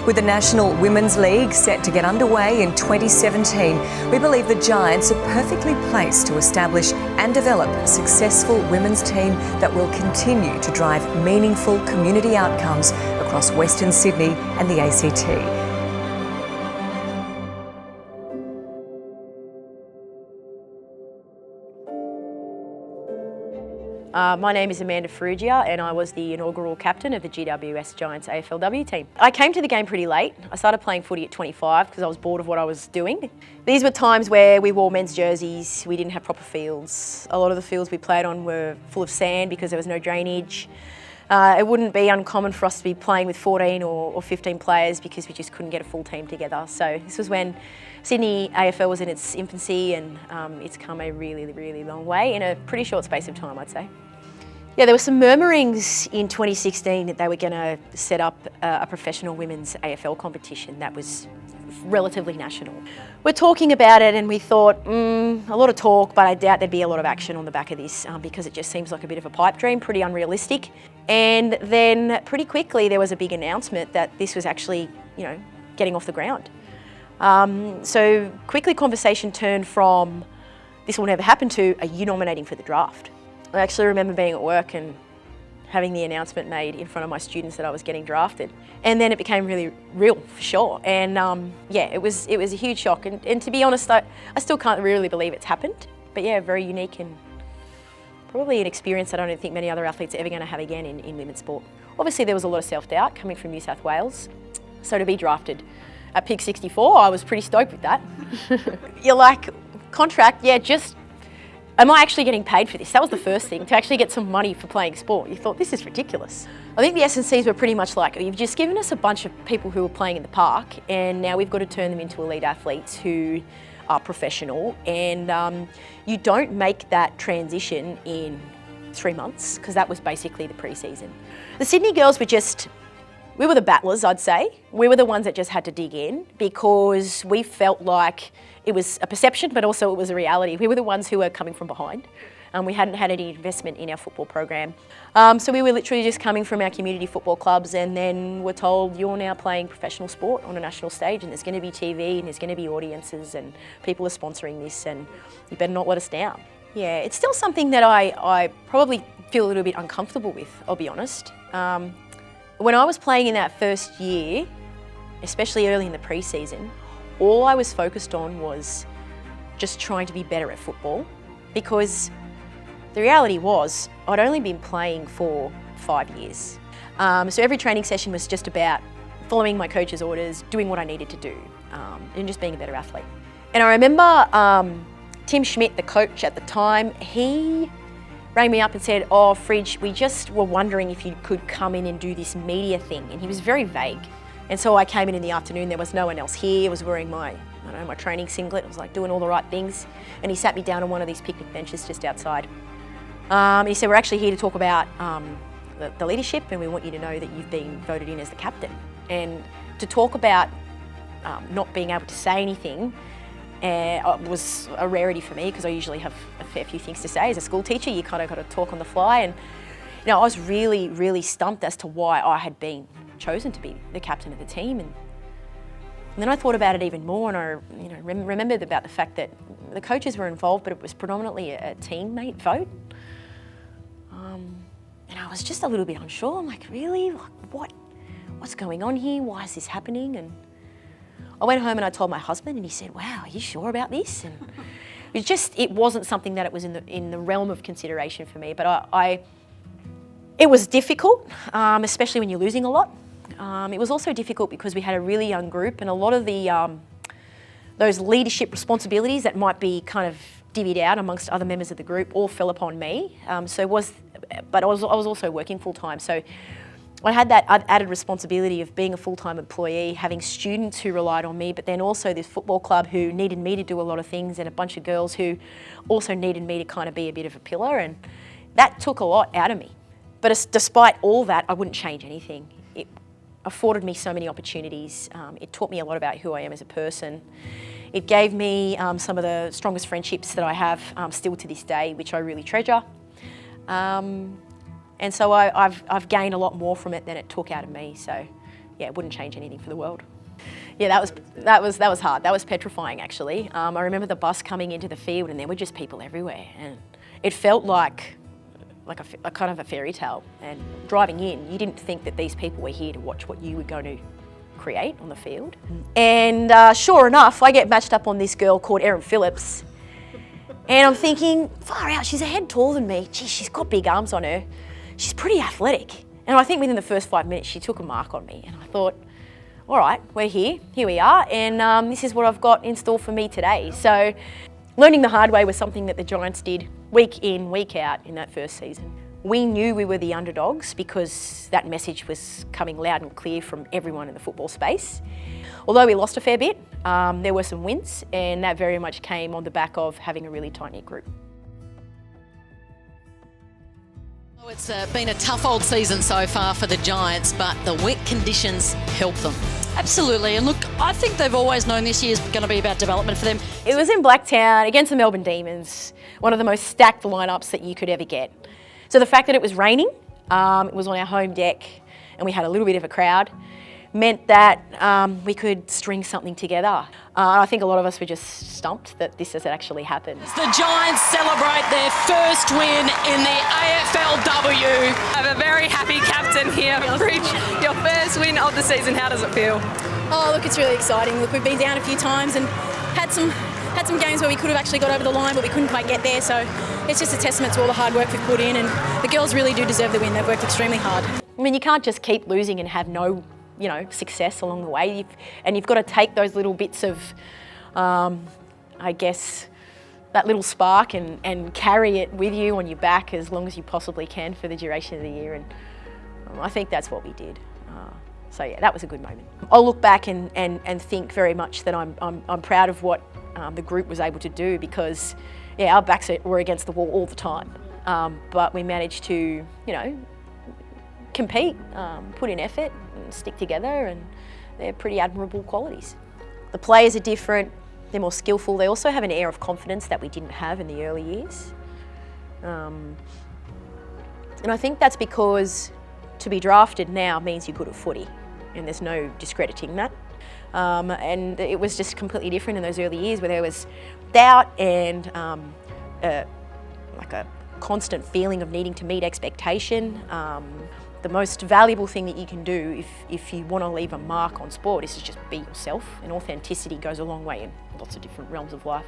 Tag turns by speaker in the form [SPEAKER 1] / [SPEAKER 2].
[SPEAKER 1] With the National Women's League set to get underway in 2017, we believe the Giants are perfectly placed to establish and develop a successful women's team that will continue to drive meaningful community outcomes across Western Sydney and the ACT.
[SPEAKER 2] My name is Amanda Farrugia and I was the inaugural captain of the GWS Giants AFLW team. I came to the game pretty late. I started playing footy at 25 because I was bored of what I was doing. These were times where we wore men's jerseys, we didn't have proper fields. A lot of the fields we played on were full of sand because there was no drainage. It wouldn't be uncommon for us to be playing with 14 or 15 players because we just couldn't get a full team together. So this was when Sydney AFL was in its infancy, and it's come a really, really long way in a pretty short space of time, I'd say. Yeah, there were some murmurings in 2016 that they were going to set up a professional women's AFL competition that was relatively national. We're talking about it and we thought, a lot of talk, but I doubt there'd be a lot of action on the back of this because it just seems like a bit of a pipe dream, pretty unrealistic. And then pretty quickly there was a big announcement that this was actually, getting off the ground. So quickly conversation turned from this will never happen to, are you nominating for the draft? I actually remember being at work and having the announcement made in front of my students that I was getting drafted. And then it became really real, for sure. And it was a huge shock. And to be honest, I still can't really believe it's happened. But yeah, very unique and probably an experience that I don't think many other athletes are ever going to have again in women's sport. Obviously there was a lot of self-doubt coming from New South Wales. So to be drafted at pick 64, I was pretty stoked with that. You're like, contract, yeah, just, am I actually getting paid for this? That was the first thing, to actually get some money for playing sport. You thought, this is ridiculous. I think the S&Cs were pretty much like, you've just given us a bunch of people who are playing in the park and now we've got to turn them into elite athletes who are professional, and you don't make that transition in 3 months, because that was basically the pre-season. The Sydney girls were we were the battlers, I'd say. We were the ones that just had to dig in because we felt like it was a perception, but also it was a reality. We were the ones who were coming from behind. We hadn't had any investment in our football program. So we were literally just coming from our community football clubs, and then we're told you're now playing professional sport on a national stage, and there's going to be TV and there's going to be audiences and people are sponsoring this, and you better not let us down. Yeah, it's still something that I probably feel a little bit uncomfortable with, I'll be honest. When I was playing in that first year, especially early in the pre-season, all I was focused on was just trying to be better at football, because the reality was I'd only been playing for 5 years. So every training session was just about following my coach's orders, doing what I needed to do, and just being a better athlete. And I remember Tim Schmidt, the coach at the time, he rang me up and said, oh, Fridge, we just were wondering if you could come in and do this media thing. And he was very vague. And so I came in the afternoon, there was no one else here. I was wearing my training singlet. I was like doing all the right things. And he sat me down on one of these picnic benches just outside. And he said, we're actually here to talk about the leadership, and we want you to know that you've been voted in as the captain. And to talk about not being able to say anything was a rarity for me, because I usually have a fair few things to say. As a school teacher, you kind of got to talk on the fly. And I was really, really stumped as to why I had been chosen to be the captain of the team. And then I thought about it even more, and I remembered about the fact that the coaches were involved, but it was predominantly a teammate vote. And I was just a little bit unsure. I'm like, really? Like, what's going on here? Why is this happening? And I went home and I told my husband, and he said, wow, are you sure about this? And it wasn't something that it was in the realm of consideration for me, but it was difficult, especially when you're losing a lot. It was also difficult because we had a really young group, and a lot of those leadership responsibilities that might be kind of divvied out amongst other members of the group all fell upon me. But I was also working full time, so I had that added responsibility of being a full-time employee, having students who relied on me, but then also this football club who needed me to do a lot of things, and a bunch of girls who also needed me to kind of be a bit of a pillar, and that took a lot out of me. But despite all that, I wouldn't change anything. It afforded me so many opportunities. It taught me a lot about who I am as a person. It gave me some of the strongest friendships that I have still to this day, which I really treasure. And so I've gained a lot more from it than it took out of me. So yeah, it wouldn't change anything for the world. Yeah, that was hard. That was petrifying, actually. I remember the bus coming into the field and there were just people everywhere, and it felt like a kind of a fairy tale. And driving in, you didn't think that these people were here to watch what you were going to create on the field. And sure enough, I get matched up on this girl called Erin Phillips, and I'm thinking, far out, she's a head taller than me. Gee, she's got big arms on her. She's pretty athletic. And I think within the first 5 minutes, she took a mark on me, and I thought, all right, we're here we are, and this is what I've got in store for me today. So learning the hard way was something that the Giants did week in, week out in that first season. We knew we were the underdogs because that message was coming loud and clear from everyone in the football space. Although we lost a fair bit, there were some wins, and that very much came on the back of having a really tight-knit group.
[SPEAKER 3] It's been a tough old season so far for the Giants, but the wet conditions help them.
[SPEAKER 4] Absolutely, and look, I think they've always known this year's going to be about development for them.
[SPEAKER 2] It was in Blacktown against the Melbourne Demons, one of the most stacked lineups that you could ever get. So the fact that it was raining, it was on our home deck, and we had a little bit of a crowd, meant that we could string something together. I think a lot of us were just stumped that this has actually happened.
[SPEAKER 4] The Giants celebrate their first win in the AFLW.
[SPEAKER 5] I have a very happy captain here. Rich, your first win of the season, how does it feel?
[SPEAKER 6] Oh, look, it's really exciting. Look, we've been down a few times and had some games where we could have actually got over the line, but we couldn't quite get there. So it's just a testament to all the hard work we've put in, and the girls really do deserve the win. They've worked extremely hard.
[SPEAKER 2] I mean, you can't just keep losing and have no success along the way. You've got to take those little bits of, I guess, that little spark and carry it with you on your back as long as you possibly can for the duration of the year. And I think that's what we did. So yeah, that was a good moment. I'll look back and think very much that I'm proud of what the group was able to do, because yeah, our backs were against the wall all the time. But we managed to, compete, put in effort and stick together, and they're pretty admirable qualities. The players are different, they're more skillful, they also have an air of confidence that we didn't have in the early years. And I think that's because to be drafted now means you're good at footy, and there's no discrediting that. And it was just completely different in those early years where there was doubt and like a constant feeling of needing to meet expectation. The most valuable thing that you can do if you want to leave a mark on sport is to just be yourself, and authenticity goes a long way in lots of different realms of life.